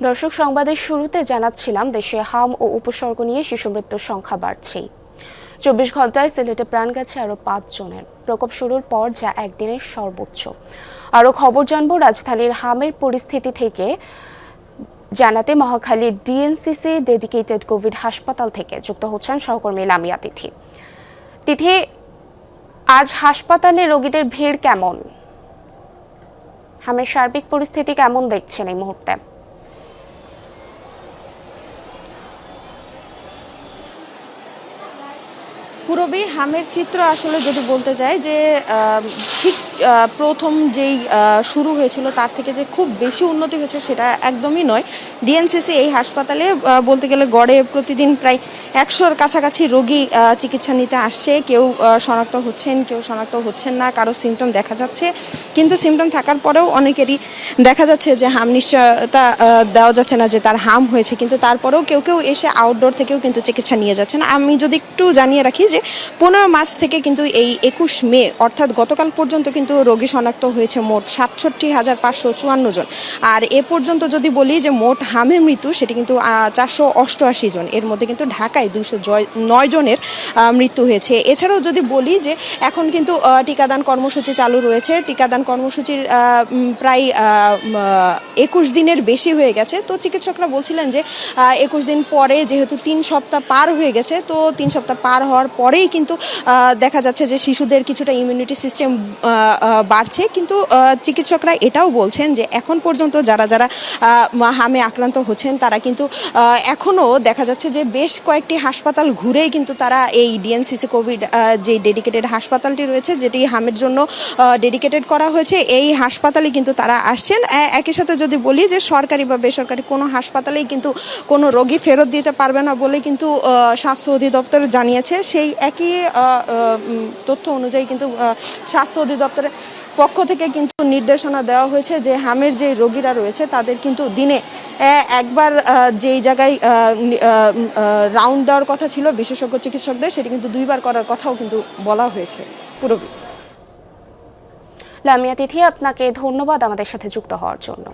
দর্শক, সংবাদের শুরুতে জানাচ্ছিলাম দেশে হাম ও উপসর্গ নিয়ে শিশু মৃত্যুর সংখ্যা বাড়ছেই। 24 ঘন্টায় সিলেটে প্রাণ গেছে আরও 5 জনের। প্রকোপ শুরুর পর যা একদিনের সর্বোচ্চ। আরও খবর জানবো রাজধানীর হামের পরিস্থিতি থেকে জানাতে মহাখালীর ডিএনসিসি ডেডিকেটেড কোভিড হাসপাতাল থেকে যুক্ত হচ্ছেন সহকর্মী লামিয়া তিথি। তিথি, আজ হাসপাতালে রোগীদের ভিড় কেমন? হামের সার্বিক পরিস্থিতি কেমন দেখছেন এই মুহূর্তে? পুরবী হামের চিত্র আসলে যদি বলতে যাই যে ঠিক প্রথম যেই শুরু হয়েছিল তার থেকে যে খুব বেশি উন্নতি হয়েছে সেটা একদমই নয়। ডিএনসিসি এই হাসপাতালে বলতে গেলে গড়ে প্রতিদিন প্রায় 100-র কাছাকাছি রোগী চিকিৎসা নিতে আসছে। কেউ শনাক্ত হচ্ছেন, কেউ শনাক্ত হচ্ছেন না, কারো সিমটম দেখা যাচ্ছে, কিন্তু সিমটম থাকার পরেও অনেকেরই দেখা যাচ্ছে যে হাম নিশ্চয়তা দেওয়া যাচ্ছে না যে তার হাম হয়েছে, কিন্তু তারপরেও কেউ কেউ এসে আউটডোর থেকেও কিন্তু চিকিৎসা নিয়ে যাচ্ছেন। আমি যদি একটু জানিয়ে রাখি যে 15 মার্চ থেকে কিন্তু এই 21 মে অর্থাৎ গতকাল পর্যন্ত কিন্তু রোগী শনাক্ত হয়েছে মোট 67,554 জন। আর এ পর্যন্ত যদি বলি যে মোট হামে মৃত্যু সেটি কিন্তু 488 জন। এর মধ্যে কিন্তু ঢাকায় 209 জনের মৃত্যু হয়েছে। এছাড়াও যদি বলি যে এখন কিন্তু টিকাদান কর্মসূচি চালু রয়েছে। টিকাদান কর্মসূচির প্রায় 21 দিনের বেশি হয়ে গেছে। তো চিকিৎসকরা বলছিলেন যে 21 দিন পরে যেহেতু 3 সপ্তাহ পার হয়ে গেছে, তো 3 সপ্তাহ পার হওয়ার পরেই কিন্তু দেখা যাচ্ছে যে শিশুদের কিছুটা ইমিউনিটি সিস্টেম বাড়ছে। কিন্তু চিকিৎসকরা এটাও বলছেন যে এখন পর্যন্ত যারা যারা হামে আক্রান্ত হচ্ছেন তারা কিন্তু এখনও দেখা যাচ্ছে যে বেশ কয়েকটি হাসপাতাল ঘুরেই কিন্তু তারা এই ডিএনসিসি কোভিড যে ডেডিকেটেড হাসপাতালটি রয়েছে, যেটি হামের জন্য ডেডিকেটেড করা হয়েছে, এই হাসপাতালে কিন্তু তারা আসছেন। একই সাথে যদি বলি যে সরকারি বা বেসরকারি কোনো হাসপাতালেই কিন্তু কোনো রোগী ফেরত দিতে পারবে না বলে কিন্তু স্বাস্থ্য অধিদপ্তর জানিয়েছে। সেই একই তথ্য অনুযায়ী কিন্তু স্বাস্থ্য অধিদপ্তরের পক্ষ থেকে কিন্তু নির্দেশনা দেওয়া হয়েছে যে হামের যে রোগীরা রয়েছে তাদের কিন্তু দিনে একবার যেই জায়গায় রাউন্ড দেওয়ার কথা ছিল বিশেষজ্ঞ চিকিৎসকদের, সেটি কিন্তু 2বার করার কথাও কিন্তু বলা হয়েছে। পুরোপুরি লামিয়া তিথি, আপনাকে ধন্যবাদ আমাদের সাথে যুক্ত হওয়ার জন্য।